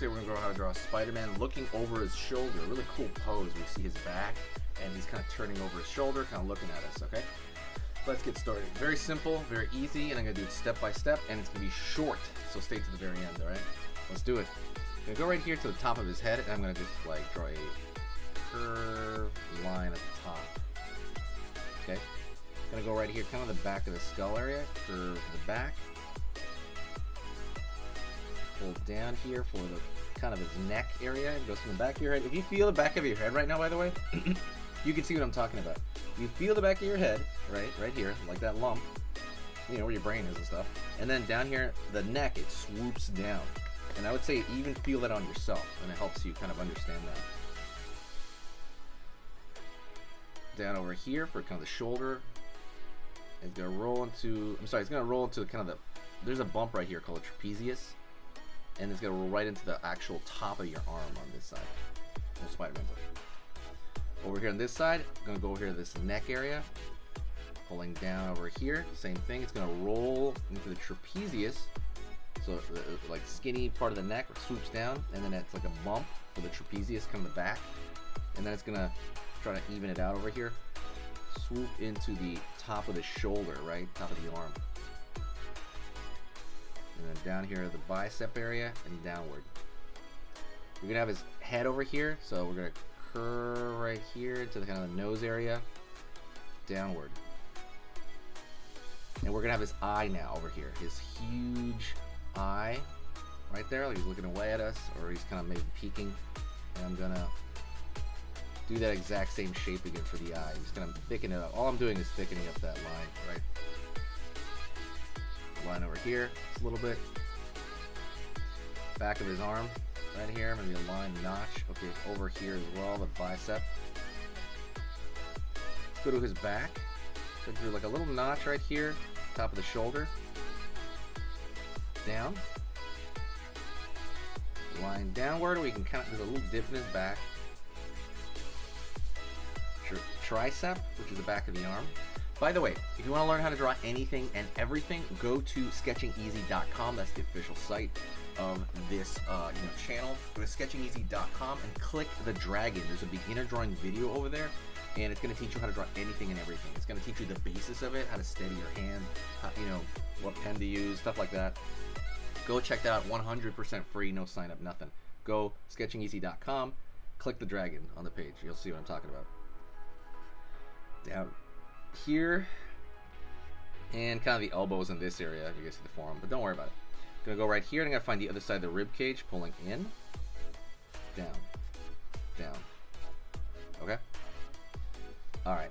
today we're going to go how to draw Spider-Man looking over his shoulder. A really cool pose. We see his back, and he's kind of turning over his shoulder, kind of looking at us, okay? Let's get started. Very simple, very easy, and I'm going to do it step by step, and it's going to be short, so stay to the very end, all right? Let's do it. I'm going to go right here to the top of his head, and I'm going to just like draw a curved line at the top. Okay? I'm going to go right here, kind of the back of the skull area, curve the back. Pull down here for the kind of his neck area. It goes from the back of your head. If you feel the back of your head right now, by the way, you can see what I'm talking about. You feel the back of your head, right here, like that lump, you know, where your brain is and stuff. And then down here, the neck, it swoops down. And I would say even feel that on yourself, and it helps you kind of understand that. Down over here for kind of the shoulder. It's gonna roll into, it's gonna roll into kind of the, there's a bump right here called a trapezius. And it's gonna roll right into the actual top of your arm on this side. Oh, Spider-Man's over here on this side, I'm gonna go over here to this neck area, pulling down over here. Same thing. It's gonna roll into the trapezius, so the like skinny part of the neck swoops down, and then it's like a bump for the trapezius coming back, and then it's gonna try to even it out over here, swoop into the top of the shoulder, right, top of the arm. And then down here, the bicep area, and downward. We're gonna have his head over here, so we're gonna curve right here to the kind of the nose area, downward. And we're gonna have his eye now over here, his huge eye, right there, like he's looking away at us, or he's kind of maybe peeking. And I'm gonna do that exact same shape again for the eye. I'm just gonna thicken it up. All I'm doing is thickening up that line, right? Line over here, just a little bit. Back of his arm, right here, maybe a line notch. Okay, over here as well, the bicep. Let's go to his back. So do like a little notch right here, top of the shoulder. Down. Line downward, we can kind of, there's a little dip in his back. Tricep, which is the back of the arm. By the way, if you want to learn how to draw anything and everything, go to sketchingeasy.com. That's the official site of this channel. Go to sketchingeasy.com and click the dragon. There's a beginner drawing video over there, and it's going to teach you how to draw anything and everything. It's going to teach you the basis of it, how to steady your hand, how, what pen to use, stuff like that. Go check that out. 100% free, no sign up, nothing. Go sketchingeasy.com, click the dragon on the page. You'll see what I'm talking about. Down here, and kind of the elbows in this area, you guys see the forearm, but don't worry about it. I'm gonna go right here, and I'm gonna find the other side of the rib cage, pulling in, down, down. Okay. All right.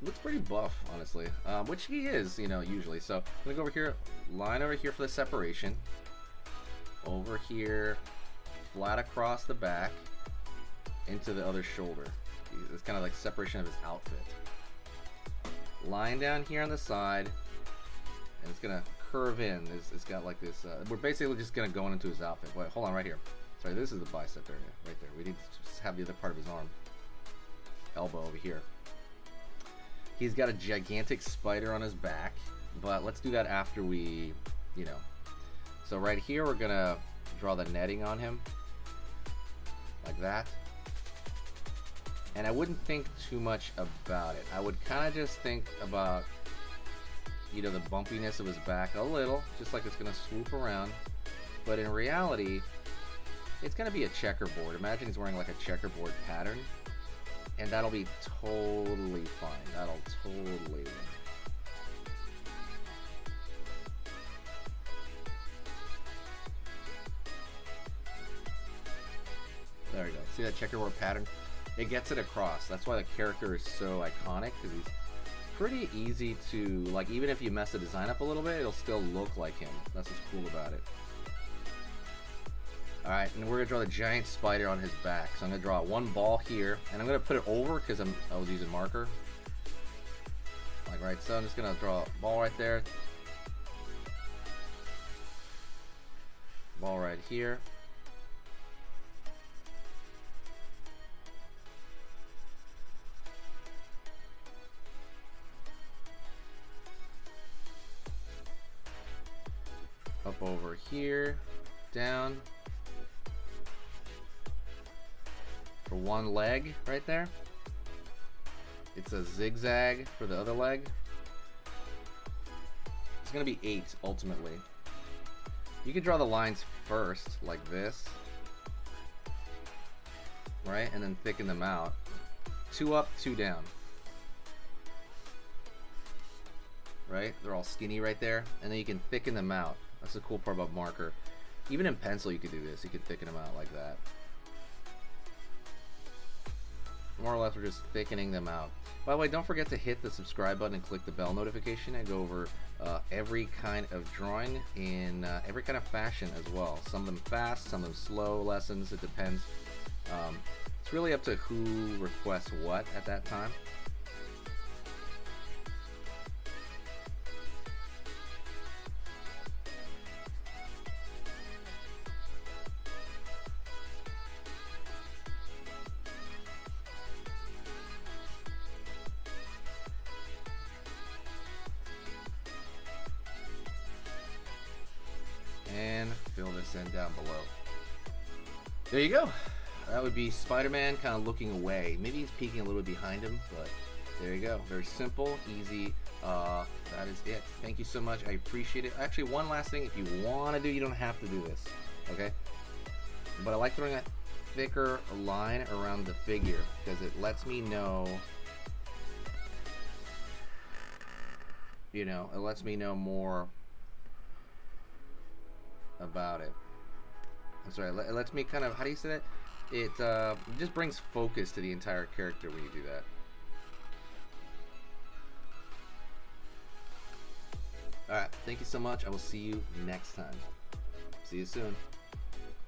Looks pretty buff, honestly, which he is, usually. So I'm gonna go over here, line over here for the separation. Over here, flat across the back, into the other shoulder. It's kind of like separation of his outfit. Line down here on the side, and it's gonna curve in. It's got like this. We're basically just gonna go into his outfit. Wait, hold on, right here. Sorry, this is the bicep area, right there. We need to just have the other part of his arm, elbow over here. He's got a gigantic spider on his back, but let's do that after we, So right here, we're gonna draw the netting on him, like that. And I wouldn't think too much about it. I would kind of just think about, the bumpiness of his back a little, just like it's gonna swoop around. But in reality, it's gonna be a checkerboard. Imagine he's wearing like a checkerboard pattern, and that'll be totally fine. That'll totally work. There you go. See that checkerboard pattern? It gets it across. That's why the character is so iconic, because he's pretty easy to, like, even if you mess the design up a little bit, it'll still look like him. That's what's cool about it. Alright, and we're going to draw the giant spider on his back. So I'm going to draw one ball here, and I'm going to put it over because I was using marker. Like right, so I'm just going to draw a ball right there. Ball right here. Up over here, down, for one leg right there. It's a zigzag for the other leg. It's gonna be 8 ultimately. You could draw the lines first like this, right? And then thicken them out. 2 up, 2 down. Right? They're all skinny right there. And then you can thicken them out. That's the cool part about marker. Even in pencil you could do this. You could thicken them out like that. More or less we're just thickening them out. By the way, don't forget to hit the subscribe button and click the bell notification. I go over every kind of drawing in every kind of fashion as well. Some of them fast, some of them slow lessons. It depends. It's really up to who requests what at that time. And fill this in down below. There you go. That would be Spider-Man kind of looking away. Maybe he's peeking a little bit behind him, but there you go. Very simple, easy. That is it. Thank you so much. I appreciate it. Actually, one last thing. If you want to do, you don't have to do this, okay? But I like throwing a thicker line around the figure because it lets me know, you know, it lets me know more about it. I'm sorry, it lets me kind of, how do you say that? It just brings focus to the entire character when you do that. Alright, thank you so much. I will see you next time. See you soon.